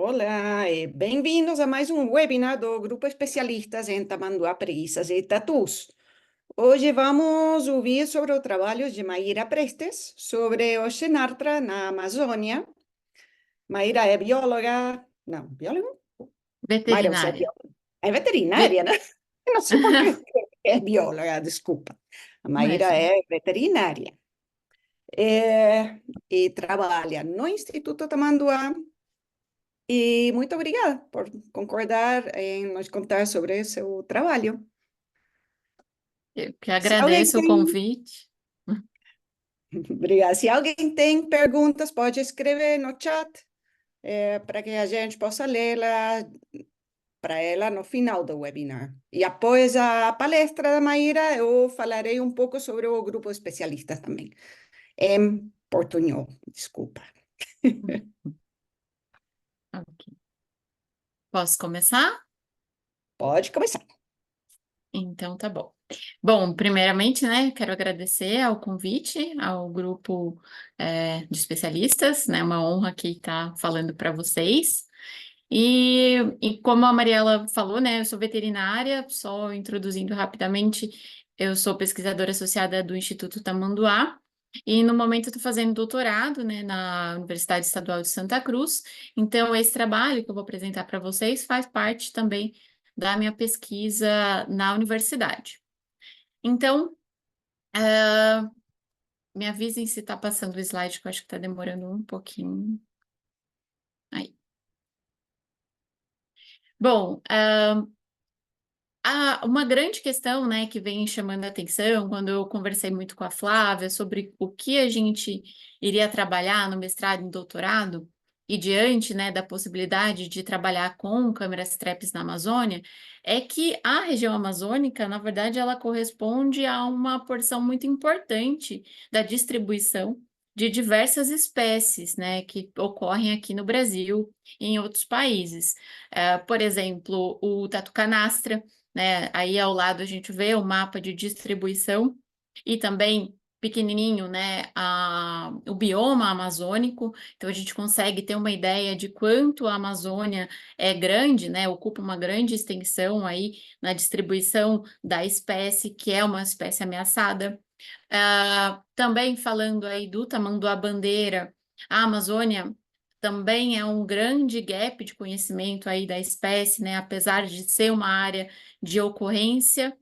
Olá, bem-vindos a mais um webinar do Grupo Especialistas em Tamanduá, Preguiças e Tatus. Hoje vamos ouvir sobre o trabalho de Maíra Prestes sobre o Xenartra na Amazônia. Maíra é bióloga, não, bióloga? Maíra, você é Veterinária. bióloga? É veterinária, Ve- né? Eu não sei por que é bióloga, desculpa. A Maíra Imagina. é veterinária. E trabalha no Instituto Tamanduá. E muito obrigada por concordar em nos contar sobre seu trabalho. Eu que Se alguém agradeço o tem, convite. obrigada. Se alguém tem perguntas, pode escrever no chat, para que a gente possa lê-la para ela no final do webinar. E após a palestra da Maíra, eu falarei um pouco sobre o grupo especialista também, em portunhol, desculpa. Ok. Posso começar? Pode começar. Então tá bom. Bom, primeiramente, né, quero agradecer ao convite ao grupo de especialistas, né, uma honra aqui estar falando para vocês. E como a Mariela falou, né, eu sou veterinária, só introduzindo rapidamente, eu sou pesquisadora associada do Instituto Tamanduá, e no momento eu estou fazendo doutorado, né, na Universidade Estadual de Santa Cruz. Então, esse trabalho que eu vou apresentar para vocês faz parte também da minha pesquisa na universidade. Então, me avisem se está passando o slide, que eu acho que está demorando um pouquinho. Aí. Bom, uma grande questão, né, que vem chamando a atenção quando eu conversei muito com a Flávia sobre o que a gente iria trabalhar no mestrado e no doutorado, e diante, né, da possibilidade de trabalhar com câmeras traps na Amazônia, é que a região amazônica, na verdade, ela corresponde a uma porção muito importante da distribuição de diversas espécies, né, que ocorrem aqui no Brasil e em outros países. Por exemplo, o tatu canastra, né? Aí ao lado a gente vê o mapa de distribuição e também pequenininho, né, o bioma amazônico. Então a gente consegue ter uma ideia de quanto a Amazônia é grande, né? Ocupa uma grande extensão aí na distribuição da espécie, que é uma espécie ameaçada. Também falando aí do tamanduá-bandeira, a Amazônia também é um grande gap de conhecimento aí da espécie, né? Apesar de ser uma área de ocorrência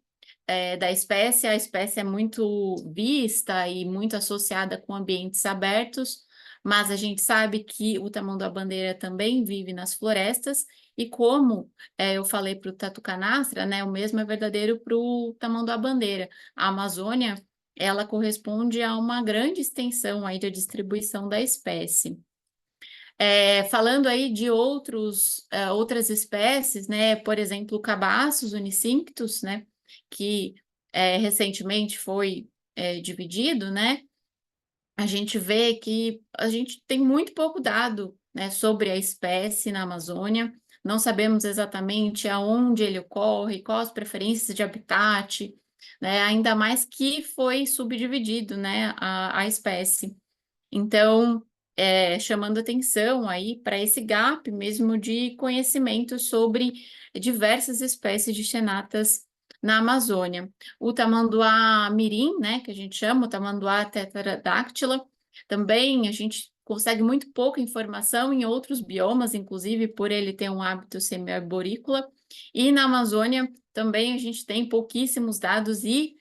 da espécie, a espécie é muito vista e muito associada com ambientes abertos, mas a gente sabe que o tamanduá-bandeira também vive nas florestas, e como eu falei para o tatu canastra, né? O mesmo é verdadeiro para o tamanduá-bandeira. A Amazônia, ela corresponde a uma grande extensão aí da distribuição da espécie. Falando aí de outras espécies, né? Por exemplo, o cabaços unicinctus, né? Que recentemente foi dividido, né? A gente vê que a gente tem muito pouco dado, né, sobre a espécie na Amazônia. Não sabemos exatamente aonde ele ocorre, quais as preferências de habitat, né? Ainda mais que foi subdividido, né, a espécie. Então, chamando atenção aí para esse gap mesmo de conhecimento sobre diversas espécies de xenatas na Amazônia. O tamanduá mirim, né, que a gente chama, o tamanduá tetradáctila, também a gente consegue muito pouca informação em outros biomas, inclusive por ele ter um hábito semi-arborícola. E na Amazônia também a gente tem pouquíssimos dados e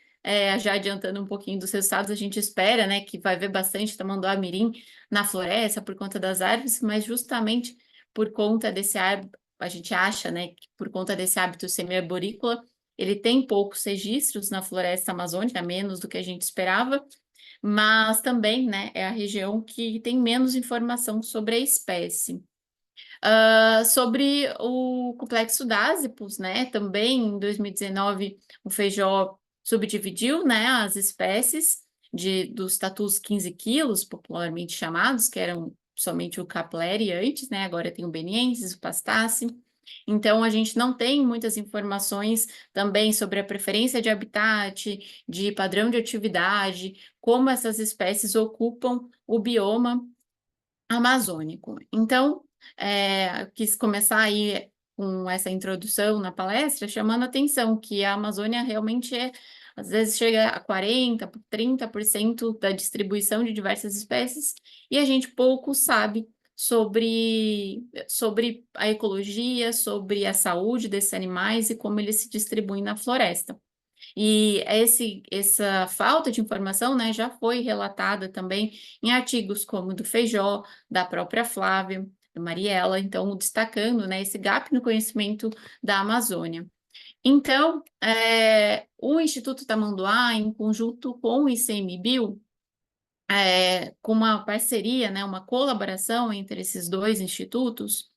já adiantando um pouquinho dos resultados, a gente espera, né, que vai ver bastante tamanduá-mirim na floresta por conta das árvores, mas justamente por conta desse hábito, a gente acha, né, que por conta desse hábito semi-arborícola, ele tem poucos registros na floresta amazônica, menos do que a gente esperava, mas também, né, é a região que tem menos informação sobre a espécie. Sobre o complexo Dásipus, né? Também em 2019 o Feijó subdividiu, né, as espécies dos tatus 15 quilos, popularmente chamados, que eram somente o Capleri antes, né? Agora tem o Beniensis, o Pastaci. Então a gente não tem muitas informações também sobre a preferência de habitat, de padrão de atividade, como essas espécies ocupam o bioma amazônico. Então, quis começar aí com essa introdução na palestra, chamando a atenção que a Amazônia realmente às vezes chega a 40%, 30% da distribuição de diversas espécies, e a gente pouco sabe sobre a ecologia, sobre a saúde desses animais e como eles se distribuem na floresta. E essa falta de informação, né, já foi relatada também em artigos como do Feijó, da própria Flávia, da Mariela, então destacando, né, esse gap no conhecimento da Amazônia. Então, o Instituto Tamanduá, em conjunto com o ICMBio, com uma parceria, né, uma colaboração entre esses dois institutos,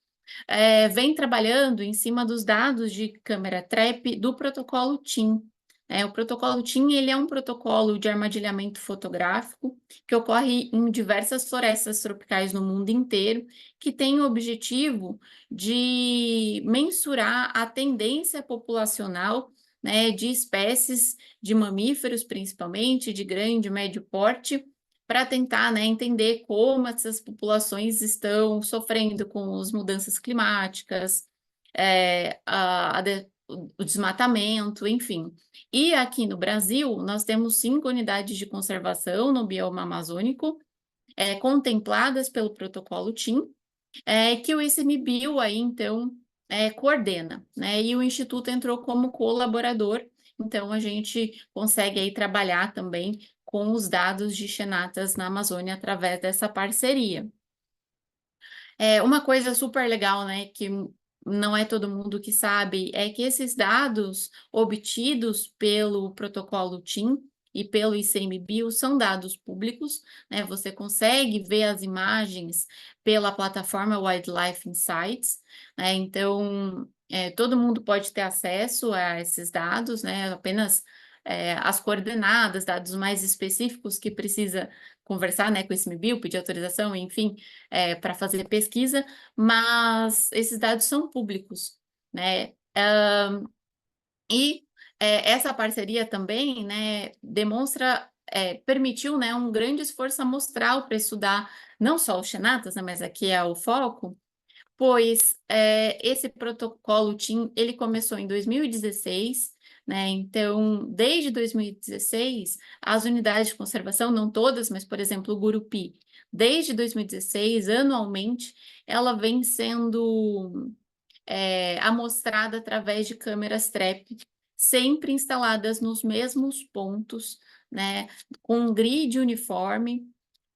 vem trabalhando em cima dos dados de câmera trap do protocolo TIM. O protocolo TIM ele é um protocolo de armadilhamento fotográfico que ocorre em diversas florestas tropicais no mundo inteiro, que tem o objetivo de mensurar a tendência populacional, né, de espécies de mamíferos, principalmente, de grande e médio porte, para tentar, né, entender como essas populações estão sofrendo com as mudanças climáticas, o desmatamento, enfim. E aqui no Brasil, nós temos 5 unidades de conservação no bioma amazônico, contempladas pelo protocolo TIM, que o ICMBio aí, então, coordena, né? E o Instituto entrou como colaborador, então a gente consegue aí trabalhar também com os dados de Xenatas na Amazônia através dessa parceria. Uma coisa super legal, né, que não é todo mundo que sabe, é que esses dados obtidos pelo protocolo TIM e pelo ICMBio são dados públicos, né? Você consegue ver as imagens pela plataforma Wildlife Insights, né? Então, todo mundo pode ter acesso a esses dados, né? Apenas as coordenadas, dados mais específicos que precisa conversar, né, com o ICMBio, pedir autorização, enfim, para fazer pesquisa, mas esses dados são públicos, né? Essa parceria também, né, permitiu, né, um grande esforço amostral para estudar não só os xenatas, né, mas aqui é o foco, pois esse protocolo TIM, ele começou em 2016, né? Então, desde 2016, as unidades de conservação, não todas, mas, por exemplo, o Gurupi, desde 2016, anualmente, ela vem sendo amostrada através de câmeras trap, sempre instaladas nos mesmos pontos, né? Com um grid uniforme,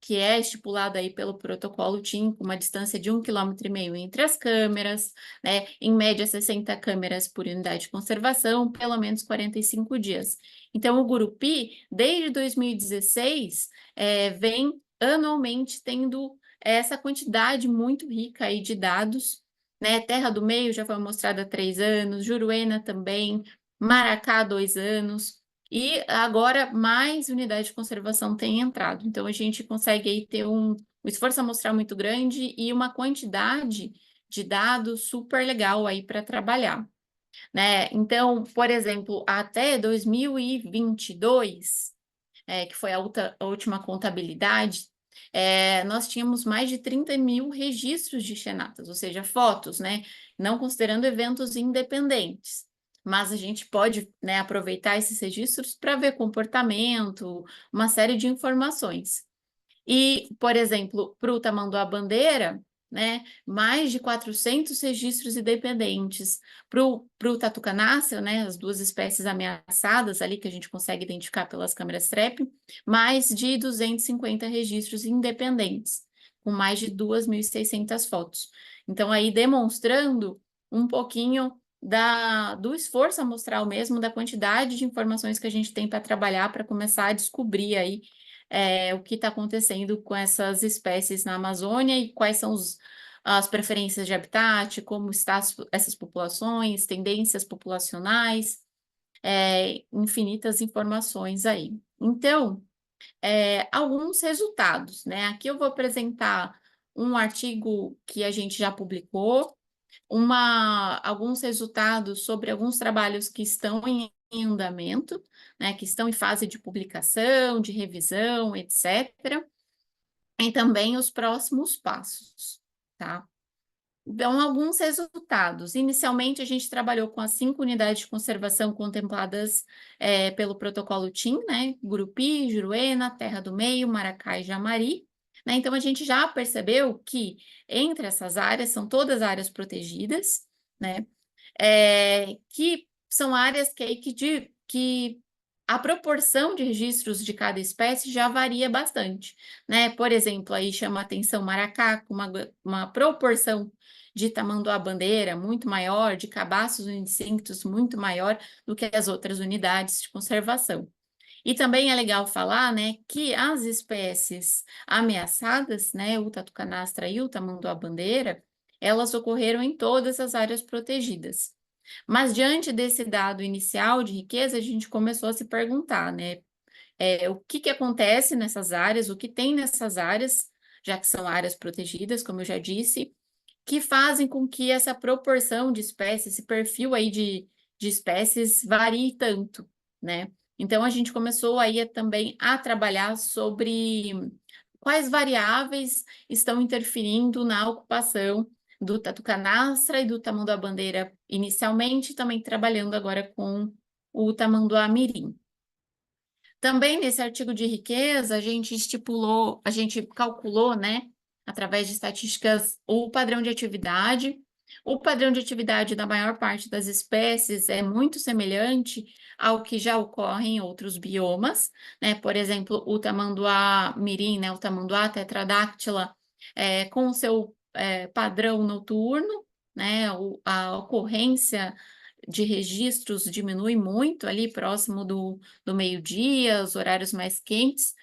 que é estipulado aí pelo protocolo TIM, com uma distância de 1,5 km entre as câmeras, né? Em média, 60 câmeras por unidade de conservação, pelo menos 45 dias. Então, o Gurupi, desde 2016, vem anualmente tendo essa quantidade muito rica aí de dados, né? Terra do Meio já foi mostrada há 3 anos, Juruena também, Maracá 2 anos, e agora mais unidade de conservação tem entrado. Então a gente consegue aí ter um esforço amostral muito grande e uma quantidade de dados super legal aí para trabalhar, né? Então, por exemplo, até 2022, que foi a última contabilidade, nós tínhamos mais de 30 mil registros de xenatas, ou seja, fotos, né? Não considerando eventos independentes. Mas a gente pode, né, aproveitar esses registros para ver comportamento, uma série de informações. E, por exemplo, para o tamanduá-bandeira, né, mais de 400 registros independentes. Para o tatu-canáceo, né, as 2 espécies ameaçadas ali que a gente consegue identificar pelas câmeras TREP, mais de 250 registros independentes, com mais de 2.600 fotos. Então, aí demonstrando um pouquinho do esforço amostral mesmo, da quantidade de informações que a gente tem para trabalhar, para começar a descobrir aí o que está acontecendo com essas espécies na Amazônia e quais são as preferências de habitat, como estão essas populações, tendências populacionais, infinitas informações aí. Então, alguns resultados, né? Aqui eu vou apresentar um artigo que a gente já publicou, alguns resultados sobre alguns trabalhos que estão em andamento, né, que estão em fase de publicação, de revisão, etc. E também os próximos passos, tá? Dão alguns resultados. Inicialmente, a gente trabalhou com as 5 unidades de conservação contempladas pelo protocolo TIM, né? Gurupi, Juruena, Terra do Meio, Maracá e Jamari. Né? Então, a gente já percebeu que entre essas áreas, são todas áreas protegidas, né? Que são áreas que a proporção de registros de cada espécie já varia bastante, né? Por exemplo, aí chama a atenção Maracá, com uma proporção de tamanduá-bandeira muito maior, de cabaços unicinctos muito maior do que as outras unidades de conservação. E também é legal falar, né, que as espécies ameaçadas, né, o tatu-canastra e o tamanduá-bandeira, elas ocorreram em todas as áreas protegidas. Mas diante desse dado inicial de riqueza, a gente começou a se perguntar, né, o que acontece nessas áreas, o que tem nessas áreas, já que são áreas protegidas, como eu já disse, que fazem com que essa proporção de espécies, esse perfil aí de espécies varie tanto, né? Então, a gente começou aí também a trabalhar sobre quais variáveis estão interferindo na ocupação do tatu-canastra e do tamanduá-bandeira inicialmente, também trabalhando agora com o tamanduá-mirim. Também nesse artigo de riqueza, a gente calculou, né, através de estatísticas, o padrão de atividade. O padrão de atividade da maior parte das espécies é muito semelhante ao que já ocorre em outros biomas, né? Por exemplo, o tamanduá-mirim, né, o tamanduá tetradáctila, com o seu padrão noturno, né, a ocorrência de registros diminui muito ali próximo do meio-dia, os horários mais quentes,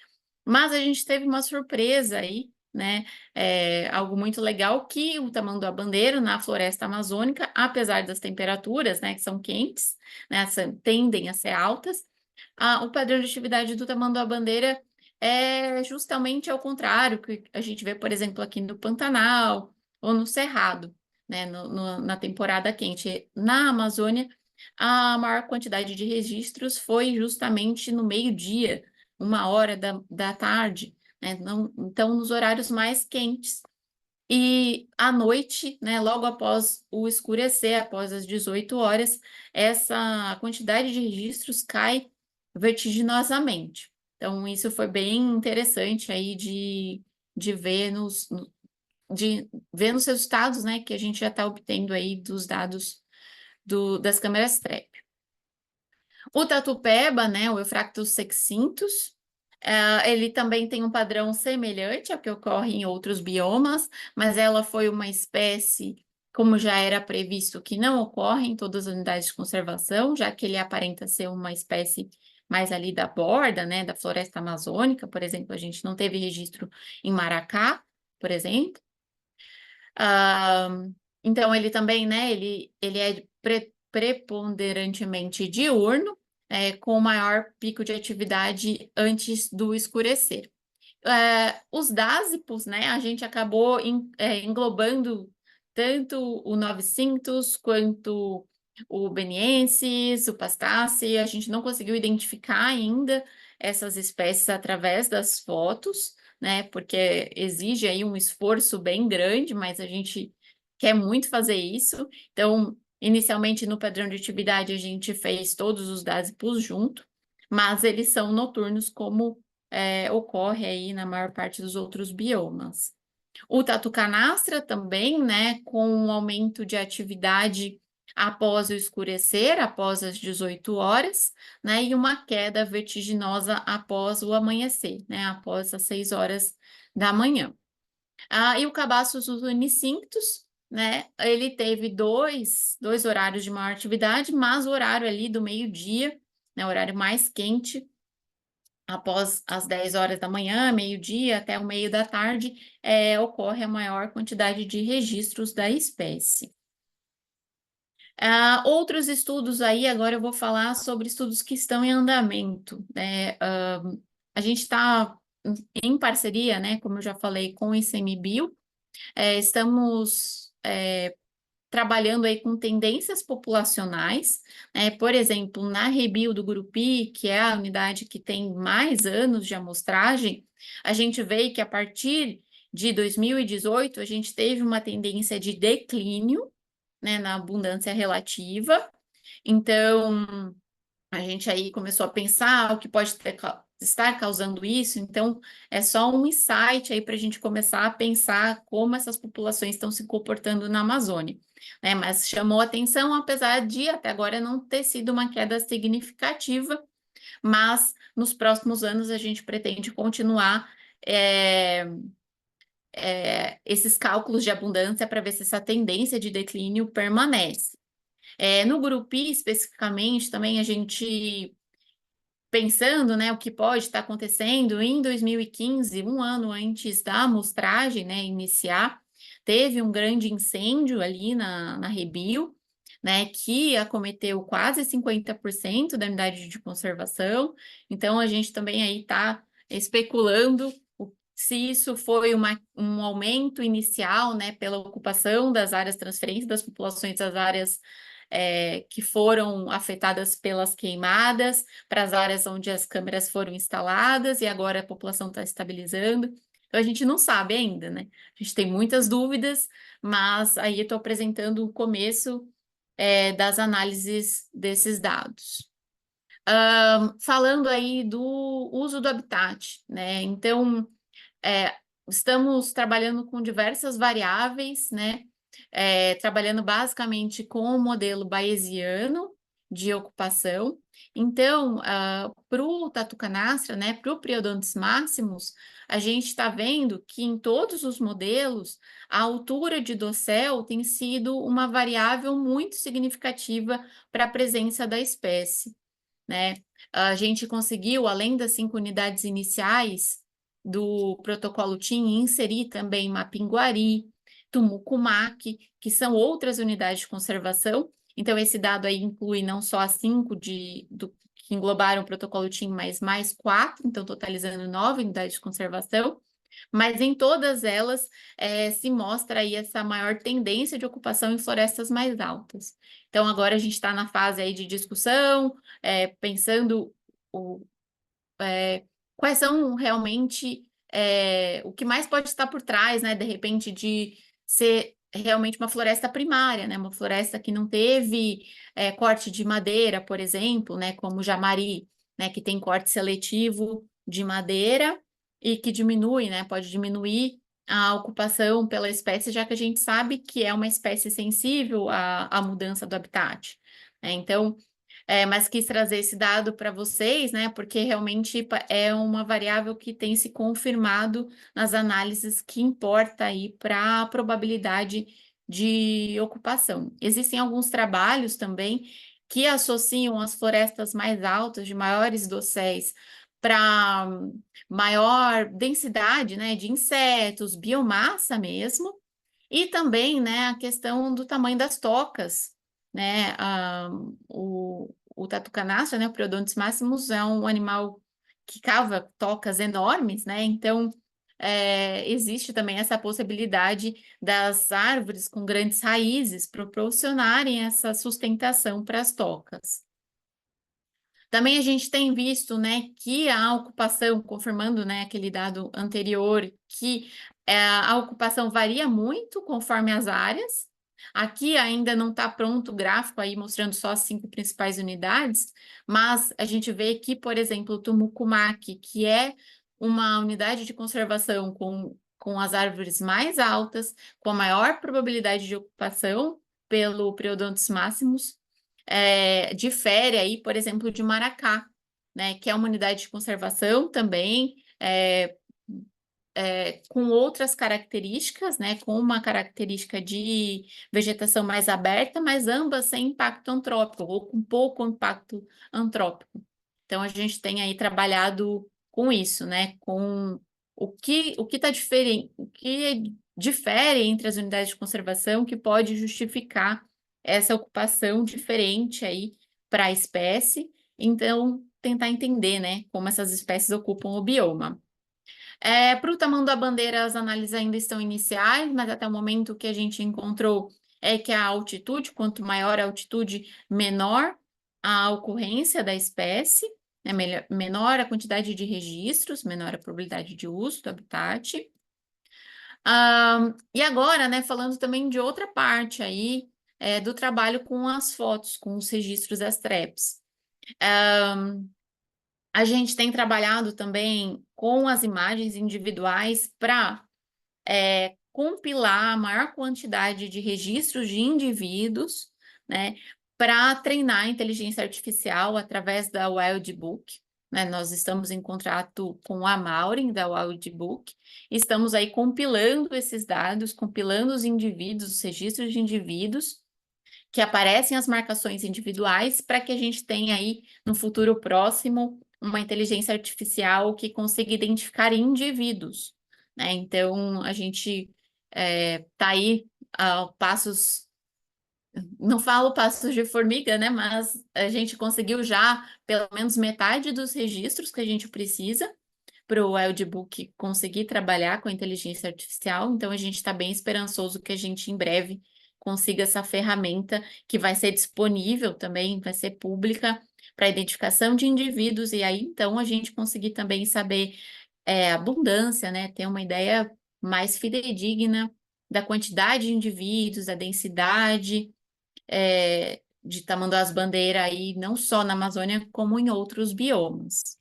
mas a gente teve uma surpresa aí, né? Algo muito legal que o tamanduá-bandeira na floresta amazônica, apesar das temperaturas, né, que são quentes, né, tendem a ser altas, o padrão de atividade do tamanduá-bandeira é justamente ao contrário que a gente vê, por exemplo, aqui no Pantanal ou no Cerrado, né, na temporada quente. Na Amazônia, a maior quantidade de registros foi justamente no meio-dia, 1 hora da tarde, né? Então, nos horários mais quentes. E à noite, né, logo após o escurecer, após as 18 horas, essa quantidade de registros cai vertiginosamente. Então, isso foi bem interessante aí de ver de ver nos resultados, né, que a gente já está obtendo aí dos dados das câmeras TREP. O Tatu-Peba, né, o Euphractus sexcintus, ele também tem um padrão semelhante ao que ocorre em outros biomas, mas ela foi uma espécie, como já era previsto, que não ocorre em todas as unidades de conservação, já que ele aparenta ser uma espécie mais ali da borda, né, da floresta amazônica, por exemplo, a gente não teve registro em Maracá, por exemplo. Então, ele também, né, ele é preponderantemente diurno, com maior pico de atividade antes do escurecer. Os dásipos, né, a gente acabou englobando tanto o Novicintus quanto o Beniensis, o Pastace, a gente não conseguiu identificar ainda essas espécies através das fotos, né, porque exige aí um esforço bem grande, mas a gente quer muito fazer isso. Então, inicialmente no padrão de atividade a gente fez todos os dásipos junto, mas eles são noturnos como ocorre aí na maior parte dos outros biomas. O tatu-canastra também, né, com um aumento de atividade após o escurecer, após as 18 horas, né, e uma queda vertiginosa após o amanhecer, né, após as 6 horas da manhã. E o Cabaços unicinctus, né, ele teve dois horários de maior atividade, mas o horário ali do meio-dia, né, o horário mais quente, após as 10 horas da manhã, meio-dia, até o meio da tarde, ocorre a maior quantidade de registros da espécie. Outros estudos aí, agora eu vou falar sobre estudos que estão em andamento, né? A gente está em parceria, né, como eu já falei, com o ICMBio, estamos trabalhando aí com tendências populacionais, né? Por exemplo, na Rebio do Gurupi, que é a unidade que tem mais anos de amostragem, a gente vê que a partir de 2018, a gente teve uma tendência de declínio, né, na abundância relativa. Então, a gente aí começou a pensar o que pode estar causando isso. Então, é só um insight aí para a gente começar a pensar como essas populações estão se comportando na Amazônia, né? Mas chamou atenção, apesar de até agora não ter sido uma queda significativa, mas nos próximos anos a gente pretende continuar esses cálculos de abundância para ver se essa tendência de declínio permanece. No Grupi, especificamente, também a gente pensando, né, o que pode estar acontecendo, em 2015, um ano antes da amostragem, né, iniciar, teve um grande incêndio ali na Rebio, né, que acometeu quase 50% da unidade de conservação. Então, a gente também aí está especulando se isso foi um aumento inicial, né, pela ocupação das áreas transferentes das populações das áreas que foram afetadas pelas queimadas, para as áreas onde as câmeras foram instaladas e agora a população está estabilizando. Então, a gente não sabe ainda, né? A gente tem muitas dúvidas, mas aí eu estou apresentando o começo das análises desses dados. Falando aí do uso do habitat, né? Então, estamos trabalhando com diversas variáveis, né? Trabalhando basicamente com o modelo bayesiano de ocupação. Então, para o Tatu Canastra, né, para o Priodontis maximus, a gente está vendo que em todos os modelos, a altura de dossel tem sido uma variável muito significativa para a presença da espécie, né? A gente conseguiu, além das 5 unidades iniciais do protocolo TIM, inserir também Mapinguari, Tumucumaque, que são outras unidades de conservação. Então, esse dado aí inclui não só as 5 que englobaram o protocolo TIM, mas mais 4, então totalizando 9 unidades de conservação. Mas em todas elas se mostra aí essa maior tendência de ocupação em florestas mais altas. Então, agora a gente está na fase aí de discussão, pensando quais são realmente o que mais pode estar por trás, né? De repente, de ser realmente uma floresta primária, né? Uma floresta que não teve corte de madeira, por exemplo, né? Como Jamari, né? Que tem corte seletivo de madeira e que diminui, né? Pode diminuir a ocupação pela espécie, já que a gente sabe que é uma espécie sensível à mudança do habitat, né? Então, mas quis trazer esse dado para vocês, né? Porque realmente é uma variável que tem se confirmado nas análises que importa aí para a probabilidade de ocupação. Existem alguns trabalhos também que associam as florestas mais altas, de maiores dosséis, para maior densidade, né, de insetos, biomassa mesmo, e também, né, a questão do tamanho das tocas, né, o tatu canastra, né, o Priodontis maximus, é um animal que cava tocas enormes, né, então existe também essa possibilidade das árvores com grandes raízes proporcionarem essa sustentação para as tocas. Também a gente tem visto, né, que a ocupação, confirmando, né, aquele dado anterior, que a ocupação varia muito conforme as áreas. Aqui ainda não está pronto o gráfico aí mostrando só as 5 principais unidades, mas a gente vê que, por exemplo, o Tumucumaque, que é uma unidade de conservação com as árvores mais altas, com a maior probabilidade de ocupação pelo Priodontis maximus, difere aí, por exemplo, de Maracá, né, que é uma unidade de conservação também, com outras características, né, com uma característica de vegetação mais aberta, mas ambas sem impacto antrópico, ou com pouco impacto antrópico. Então, a gente tem aí trabalhado com isso, né, com o que tá diferente, o que difere entre as unidades de conservação que pode justificar essa ocupação diferente aí para a espécie. Então, tentar entender, né, como essas espécies ocupam o bioma. Para o tamanho da bandeira, as análises ainda estão iniciais, mas até o momento que a gente encontrou é que a altitude, quanto maior a altitude, menor a ocorrência da espécie, né, menor a quantidade de registros, menor a probabilidade de uso do habitat. E agora, né, falando também de outra parte aí, do trabalho com as fotos, com os registros das TREPs. A gente tem trabalhado também com as imagens individuais para compilar a maior quantidade de registros de indivíduos, né, para treinar a inteligência artificial através da Wildbook. Né? Nós estamos em contrato com a Maureen, da Wildbook, estamos aí compilando esses dados, compilando os indivíduos, os registros de indivíduos, que aparecem as marcações individuais, para que a gente tenha aí, no futuro próximo, uma inteligência artificial que consiga identificar indivíduos. Né? Então, a gente está aí a passos, não falo passos de formiga, né? Mas a gente conseguiu já pelo menos metade dos registros que a gente precisa para o Wildbook conseguir trabalhar com a inteligência artificial. Então, a gente está bem esperançoso que a gente, em breve, consiga essa ferramenta que vai ser disponível também, vai ser pública para identificação de indivíduos, e aí, então, a gente conseguir também saber abundância, né? Ter uma ideia mais fidedigna da quantidade de indivíduos, da densidade, de tamanduás-bandeira aí, não só na Amazônia, como em outros biomas.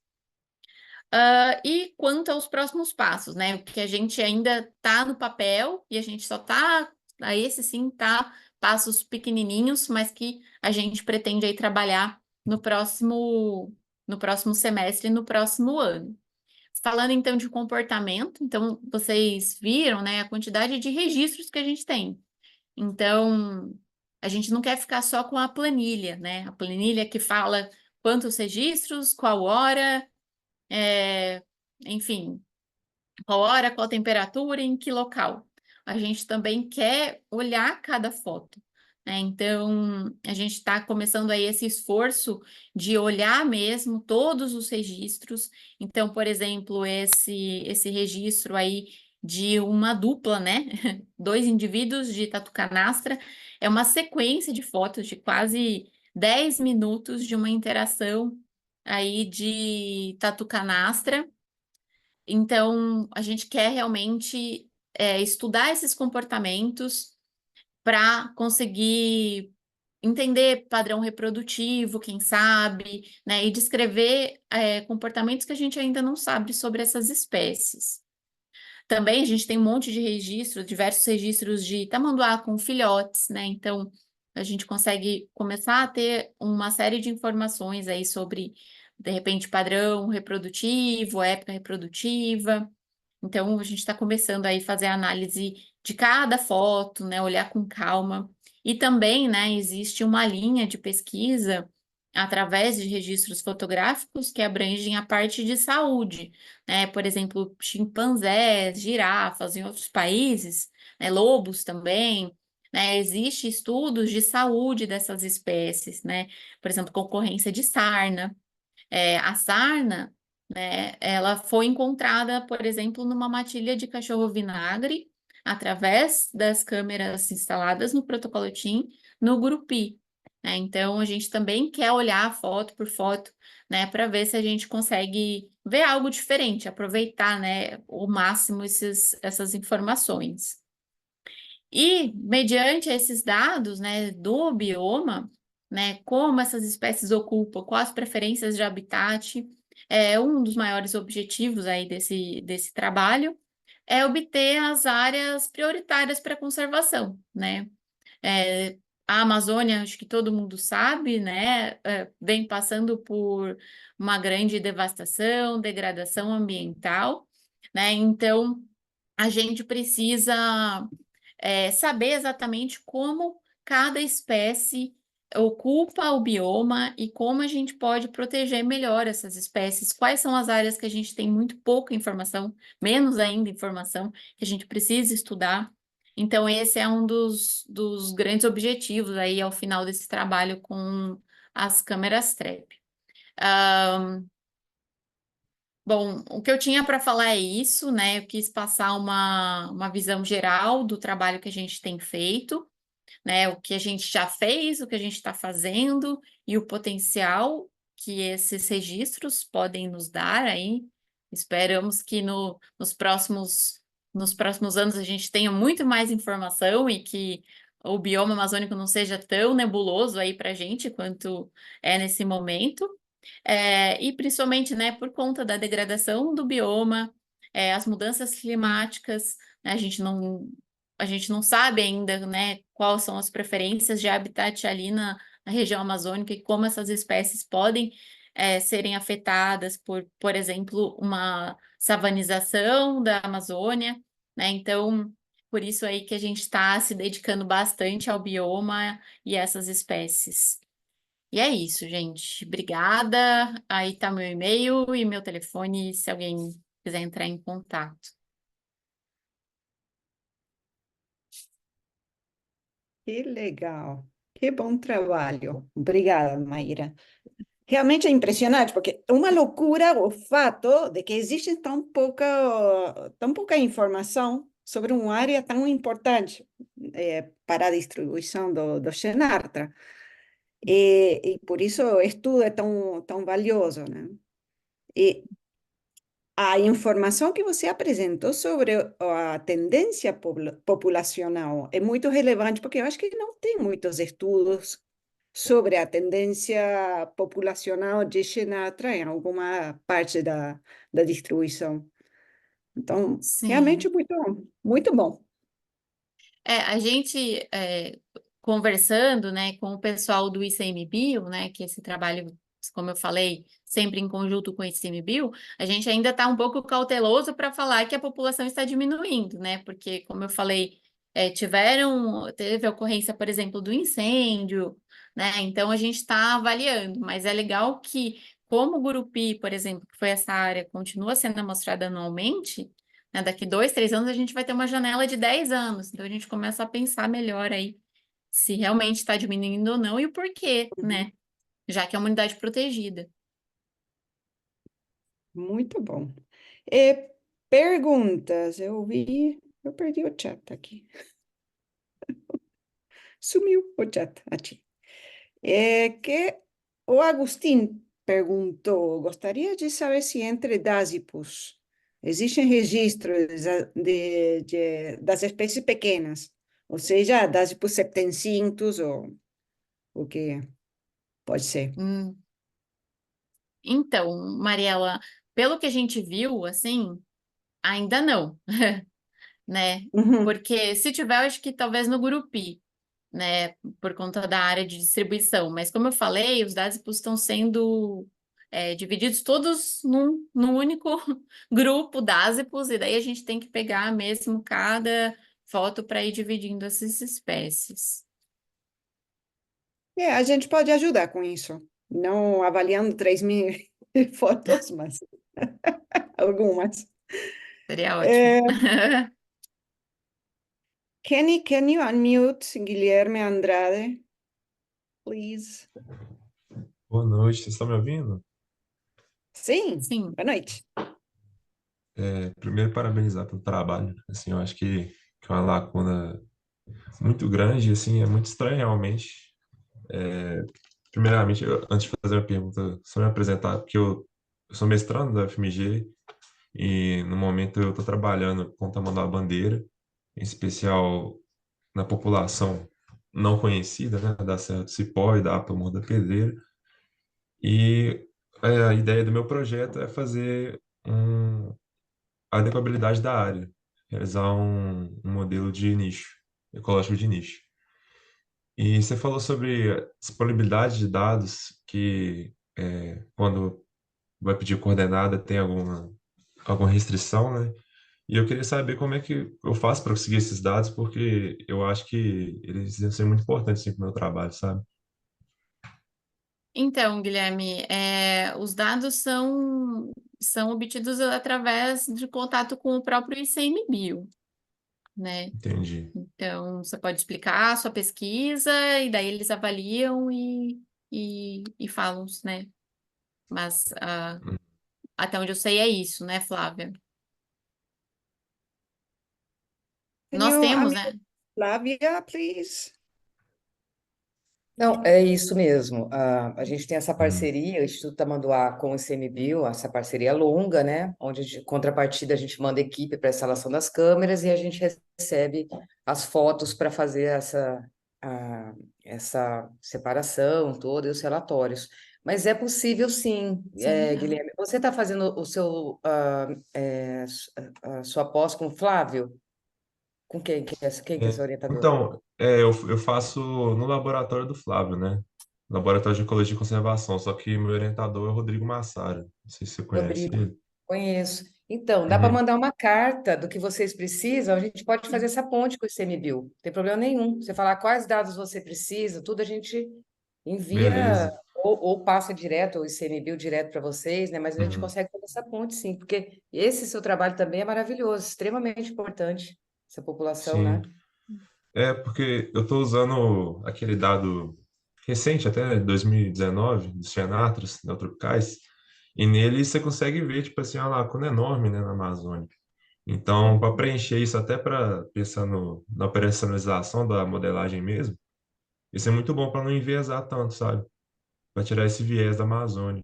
E quanto aos próximos passos, né? O que a gente ainda está no papel e a gente só está, a esse sim, tá passos pequenininhos, mas que a gente pretende aí trabalhar no próximo semestre, no próximo ano. Falando então de comportamento, então vocês viram, né, a quantidade de registros que a gente tem. Então, a gente não quer ficar só com a planilha, né? A planilha que fala quantos registros, qual hora, enfim, qual hora, qual temperatura, em que local. A gente também quer olhar cada foto, né? Então, a gente está começando aí esse esforço de olhar mesmo todos os registros. Então, por exemplo, esse registro aí de uma dupla, né? Dois indivíduos de tatu canastra, é uma sequência de fotos de quase 10 minutos de uma interação aí de tatu canastra. Então, a gente quer realmente estudar esses comportamentos para conseguir entender padrão reprodutivo, quem sabe, né, e descrever comportamentos que a gente ainda não sabe sobre essas espécies. Também a gente tem um monte de registros, diversos registros de tamanduá com filhotes, né? Então, a gente consegue começar a ter uma série de informações aí sobre, de repente, padrão reprodutivo, época reprodutiva. Então, a gente está começando aí a fazer a análise de cada foto, né? Olhar com calma. E também, né, existe uma linha de pesquisa através de registros fotográficos que abrangem a parte de saúde, né? Por exemplo, chimpanzés, girafas em outros países, né? Lobos também, né? Existem estudos de saúde dessas espécies, né? Por exemplo, concorrência de sarna. A sarna, né, ela foi encontrada, por exemplo, numa matilha de cachorro-vinagre, através das câmeras instaladas no protocolo TIM, no Gurupi. Né? Então, a gente também quer olhar foto por foto, né, para ver se a gente consegue ver algo diferente, aproveitar, né, o máximo essas informações. E, mediante esses dados, né, do bioma, né, como essas espécies ocupam, quais as preferências de habitat, um dos maiores objetivos aí desse trabalho é obter as áreas prioritárias para conservação, né? A Amazônia, acho que todo mundo sabe, né, vem passando por uma grande devastação, degradação ambiental, né? Então, a gente precisa saber exatamente como cada espécie ocupa o bioma e como a gente pode proteger melhor essas espécies, quais são as áreas que a gente tem muito pouca informação, menos ainda informação, que a gente precisa estudar. Então, esse é um dos grandes objetivos aí ao final desse trabalho com as câmeras TREP. Bom, o que eu tinha para falar é isso, né? Eu quis passar uma visão geral do trabalho que a gente tem feito, né? O que a gente já fez, o que a gente está fazendo e o potencial que esses registros podem nos dar aí. Esperamos que nos próximos nos próximos anos a gente tenha muito mais informação e que o bioma amazônico não seja tão nebuloso aí para a gente quanto é nesse momento. E principalmente, né, por conta da degradação do bioma, as mudanças climáticas, né, a gente não sabe ainda, né, quais são as preferências de habitat ali na região amazônica e como essas espécies podem serem afetadas por exemplo, uma savanização da Amazônia, né? Então, por isso aí que a gente está se dedicando bastante ao bioma e essas espécies. E é isso, gente. Obrigada. Aí tá meu e-mail e meu telefone, se alguém quiser entrar em contato. Que legal. Que bom trabalho. Obrigada, Maíra. Realmente é impressionante, porque é uma loucura o fato de que existe tão pouca informação sobre uma área tão importante para a distribuição do Xenartra. E por isso o estudo é tão valioso, né? E a informação que você apresentou sobre a tendência populacional é muito relevante, porque eu acho que não tem muitos estudos sobre a tendência populacional de Xenatra em alguma parte da distribuição. Então, realmente Sim. muito bom. A gente conversando, né, com o pessoal do ICMBio, né, que esse trabalho, como eu falei, sempre em conjunto com o ICMBio, a gente ainda está um pouco cauteloso para falar que a população está diminuindo, né, porque, como eu falei, teve a ocorrência, por exemplo, do incêndio, né, então a gente está avaliando, mas é legal que, como o Gurupi, por exemplo, que foi essa área, continua sendo amostrada anualmente, né? Daqui 2, 3 anos a gente vai ter uma janela de 10 anos. Então a gente começa a pensar melhor aí se realmente está diminuindo ou não e o porquê, Uhum. né? Já que é uma unidade protegida. Muito bom. E perguntas, eu perdi o chat aqui. Sumiu o chat aqui. Que o Agustín perguntou, gostaria de saber se entre Dásipus existem registros das espécies pequenas, ou seja, Dásipus septencintus ou o que pode ser. Hum. Então, Mariela, pelo que a gente viu, assim, ainda não, né? Uhum. Porque se tiver, eu acho que talvez no Gurupi, né, por conta da área de distribuição. Mas como eu falei, os dados estão sendo divididos todos num único grupo DASIPUS, e daí a gente tem que pegar mesmo cada foto para ir dividindo essas espécies. A gente pode ajudar com isso, não avaliando 3.000 fotos, mas algumas. Seria ótimo. É, Kenny, can you unmute Guilherme Andrade, please? Boa noite, vocês estão me ouvindo? Sim, Sim. boa noite. Primeiro, parabenizar pelo trabalho. Assim, eu acho que é uma lacuna muito grande, assim, é muito estranho realmente. Primeiramente, antes de fazer a pergunta, só me apresentar, porque eu sou mestrando da FMG e no momento eu estou trabalhando com o Tamanho da Bandeira, em especial na população não conhecida, né, da Serra do Cipó e da APA Morro da Pedreira. E a ideia do meu projeto é fazer a adequabilidade da área, realizar um modelo de nicho, ecológico de nicho. E você falou sobre disponibilidade de dados, que quando vai pedir coordenada tem alguma restrição, né? E eu queria saber como é que eu faço para conseguir esses dados, porque eu acho que eles iam ser muito importantes para o meu trabalho, sabe? Então, Guilherme, os dados são obtidos através de contato com o próprio ICMBio, né? Entendi. Então, você pode explicar a sua pesquisa e daí eles avaliam e falam, né? Mas até onde eu sei é isso, né, Flávia? Can Nós you temos, unmute né? Flavia, please? Não, é isso mesmo. A gente tem essa Hum, parceria, o Instituto Tamanduá com o ICMBio, essa parceria longa, né? Onde, contrapartida, a gente manda equipe para a instalação das câmeras e a gente recebe as fotos para fazer a- essa separação toda e os relatórios. Mas é possível, sim, Sim. Guilherme. Você está fazendo a sua pós com o Flávio? Com quem quem que é é, seu orientador? então, eu faço no laboratório do Flávio, né? Laboratório de Ecologia e Conservação, só que meu orientador é o Rodrigo Massaro. Não sei se você conhece Rodrigo, ele. conheço. Então, dá para Uhum. mandar uma carta do que vocês precisam, a gente pode fazer essa ponte com o ICMBio, não tem problema nenhum. Você falar quais dados você precisa, tudo a gente envia Beleza. ou passa direto, o ICMBio direto para vocês, né? Mas a gente Uhum. consegue fazer essa ponte, sim, porque esse seu trabalho também é maravilhoso, extremamente importante, essa população, né? Sim. É porque eu estou usando aquele dado recente, até 2019, dos cianátrios neotropicais, e nele você consegue ver, tipo assim, uma lacuna enorme, né, na Amazônia. Então, para preencher isso, até para pensando na operacionalização da modelagem mesmo, isso é muito bom para não enviesar tanto, sabe? Para tirar esse viés da Amazônia.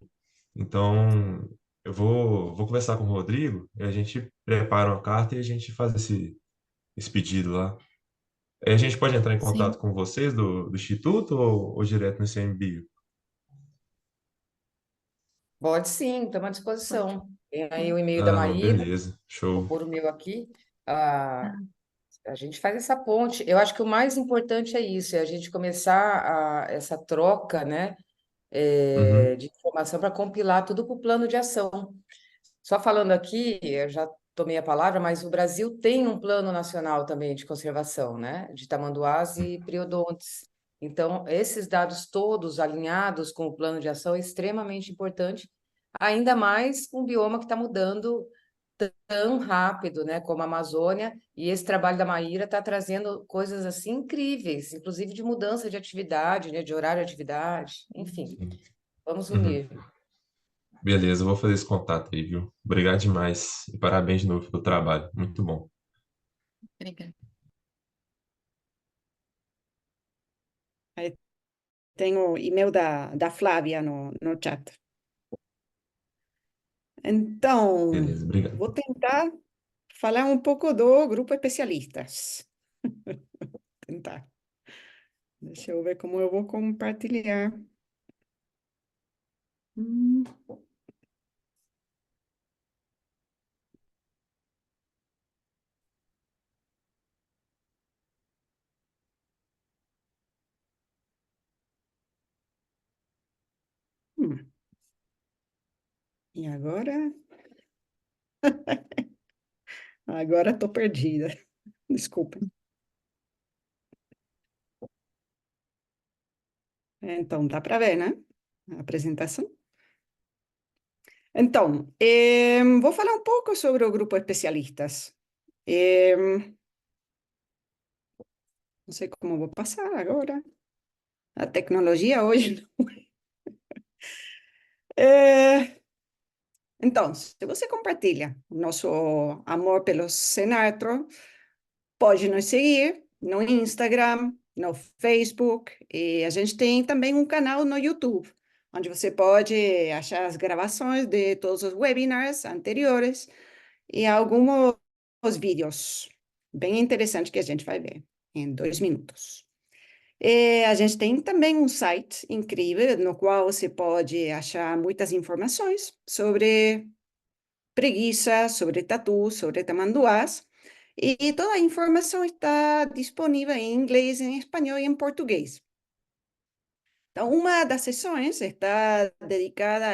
Então, vou conversar com o Rodrigo e a gente prepara uma carta e a gente faz esse pedido lá. A gente pode entrar em contato Sim, com vocês do Instituto ou direto no ICMBio? Pode sim, estamos à pode. disposição. Tem aí o e-mail da Ah, não, Maíra, beleza. vou Show. pôr o meu aqui. Ah, a gente faz essa ponte. Eu acho que o mais importante é isso, é a gente começar essa troca, né, Uhum. de informação para compilar tudo para o plano de ação. Só falando aqui, eu já tomei a palavra, mas o Brasil tem um plano nacional também de conservação, né, de tamanduás e priodontes. Então, esses dados todos alinhados com o plano de ação é extremamente importante, ainda mais com o bioma que está mudando tão rápido, né, como a Amazônia, e esse trabalho da Maíra está trazendo coisas assim incríveis, inclusive de mudança de atividade, né, de horário de atividade, enfim, vamos Uhum. unir. Beleza, eu vou fazer esse contato aí, viu? Obrigado demais. E parabéns de novo pelo trabalho. Muito bom. Obrigada. Aí tem o e-mail da Flávia no chat. Então, Beleza, obrigado. vou tentar falar um pouco do grupo especialistas. Tentar. Deixa eu ver como eu vou compartilhar. Hum, hum. E agora? Agora estou perdida. Desculpa. Então, dá para ver, né? A apresentação. Então, vou falar um pouco sobre o grupo especialistas. Não sei como vou passar agora. A tecnologia hoje. É, então, se você compartilha o nosso amor pelo Senatro, pode nos seguir no Instagram, no Facebook, e a gente tem também um canal no YouTube, onde você pode achar as gravações de todos os webinars anteriores e alguns vídeos bem interessantes que a gente vai ver em 2 minutos. A gente tem também um site incrível no qual você pode achar muitas informações sobre preguiça, sobre tatu, sobre tamanduás, e toda a informação está disponível em inglês, em espanhol e em português. Então, uma das sessões é dedicada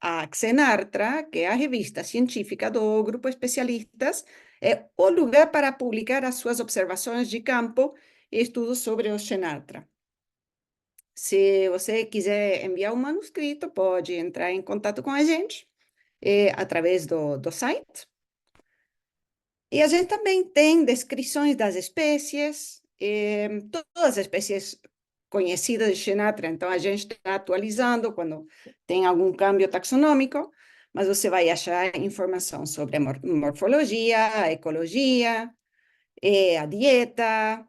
a Xenartra, que é a revista científica do Grupo Especialistas, é o lugar para publicar as suas observações de campo e estudos sobre o Xenartra. Se você quiser enviar um manuscrito, pode entrar em contato com a gente através do site. E a gente também tem descrições das espécies, todas as espécies conhecidas de Xenatra, então a gente está atualizando quando tem algum câmbio taxonômico, mas você vai achar informação sobre a morfologia, a ecologia, a dieta,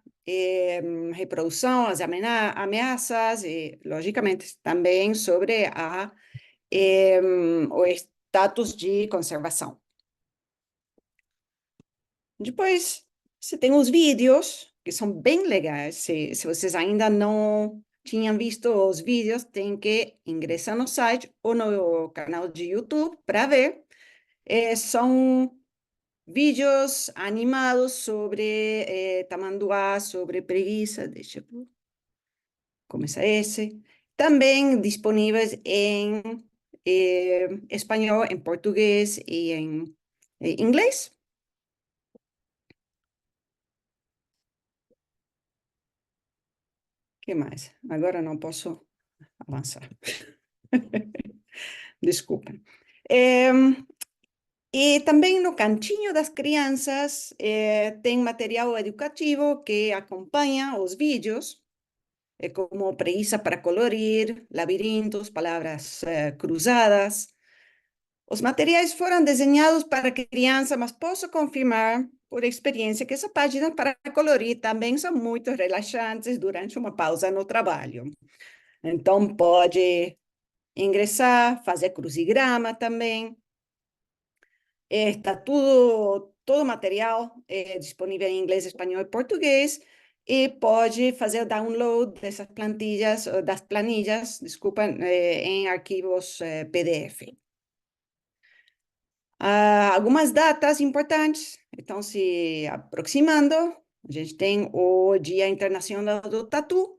reprodução, as ameaças e, logicamente, também sobre o status de conservação. Depois, você tem os vídeos, que são bem legais. Se vocês ainda não tinham visto os vídeos, tem que ingressar no site ou no canal de YouTube para ver. São vídeos animados sobre tamanduá, sobre preguiça. Deixa eu começar esse. Também disponíveis em espanhol, em português e em inglês. O que mais? Agora não posso avançar. Desculpa. E também no cantinho das crianças tem material educativo que acompanha os vídeos, como preguiça para colorir, labirintos, palavras cruzadas. Os materiais foram desenhados para criança, mas posso confirmar por experiência que essa página para colorir também são muito relaxantes durante uma pausa no trabalho. Então, pode ingressar, fazer crucigrama também. Está todo o material disponível em inglês, espanhol e português, e pode fazer o download das planilhas, desculpa, em arquivos PDF. Algumas datas importantes estão se aproximando. A gente tem o Dia Internacional do Tatu,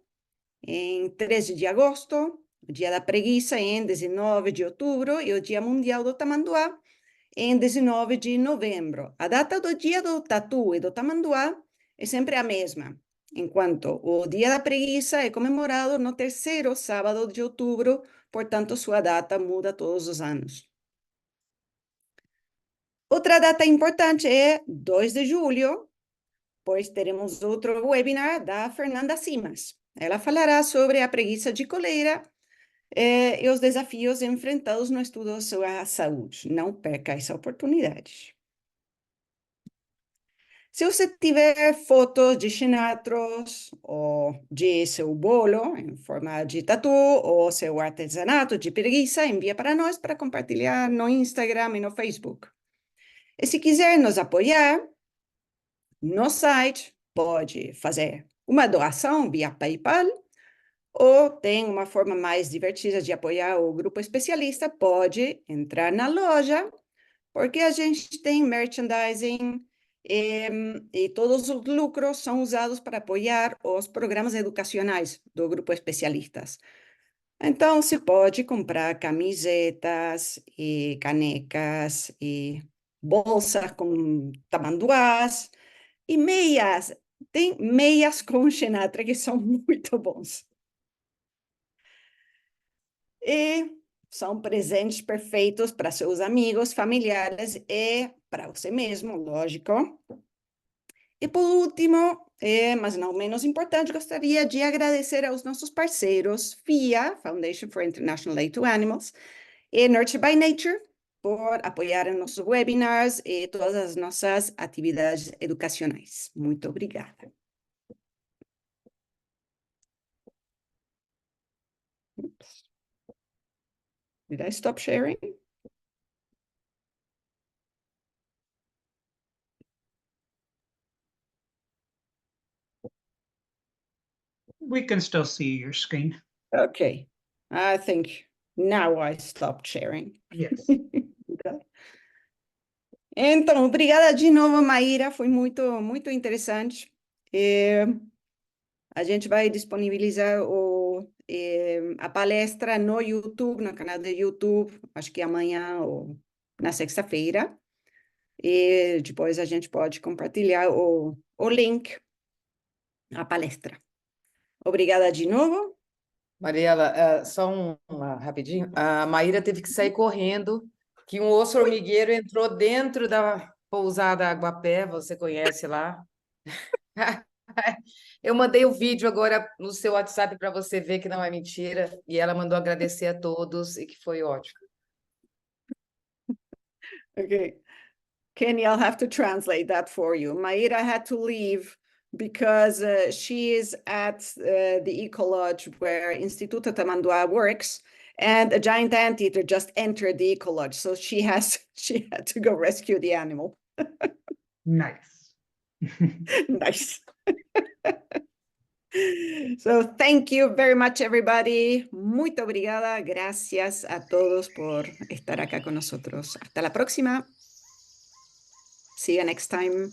em 13 de agosto, o Dia da Preguiça, em 19 de outubro, e o Dia Mundial do Tamanduá, em 19 de novembro. A data do Dia do Tatu e do Tamanduá é sempre a mesma, enquanto o Dia da Preguiça é comemorado no terceiro sábado de outubro, portanto, sua data muda todos os anos. Outra data importante é 2 de julho, pois teremos outro webinar da Fernanda Simas. Ela falará sobre a preguiça de coleira e os desafios enfrentados no estudo sobre a saúde. Não perca essa oportunidade. Se você tiver fotos de chinatros ou de seu bolo em forma de tatu ou seu artesanato de preguiça, envia para nós para compartilhar no Instagram e no Facebook. E se quiser nos apoiar, no site pode fazer uma doação via PayPal, ou tem uma forma mais divertida de apoiar o grupo especialista, pode entrar na loja, porque a gente tem merchandising e todos os lucros são usados para apoiar os programas educacionais do grupo especialistas. Então, se pode comprar camisetas e canecas e bolsas com tamanduás e meias. Tem meias com Xenatra que são muito bons. E são presentes perfeitos para seus amigos, familiares e para você mesmo, lógico. E por último, mas não menos importante, gostaria de agradecer aos nossos parceiros, FIA, Foundation for International Aid to Animals, e Nurture by Nature, por apoiar nossos webinars e todas as nossas atividades educacionais. Muito obrigada. Oops. Did I stop sharing? We can still see your screen. Okay. I think now I stopped sharing. Yes. Então, obrigada de novo, Maíra. Foi muito, muito interessante. A gente vai disponibilizar a palestra no YouTube, no canal do YouTube, acho que amanhã ou na sexta-feira. E depois a gente pode compartilhar o link à palestra. Obrigada de novo. Mariela, só rapidinho. A Maíra teve que sair correndo, que um osso formigueiro entrou dentro da pousada Aguapé, você conhece lá. Eu mandei o vídeo agora no seu WhatsApp para você ver que não é mentira, e ela mandou agradecer a todos e que foi ótimo. Okay. Kenny, I'll have to translate that for you. Maíra had to leave because she is at the Eco Lodge where Instituto Tamanduá works, and a giant anteater just entered the Eco Lodge, so she had to go rescue the animal. Nice. Nice. So thank you very much, everybody. Muito obrigada. Gracias a todos por estar acá con nosotros. Hasta la próxima. See you next time.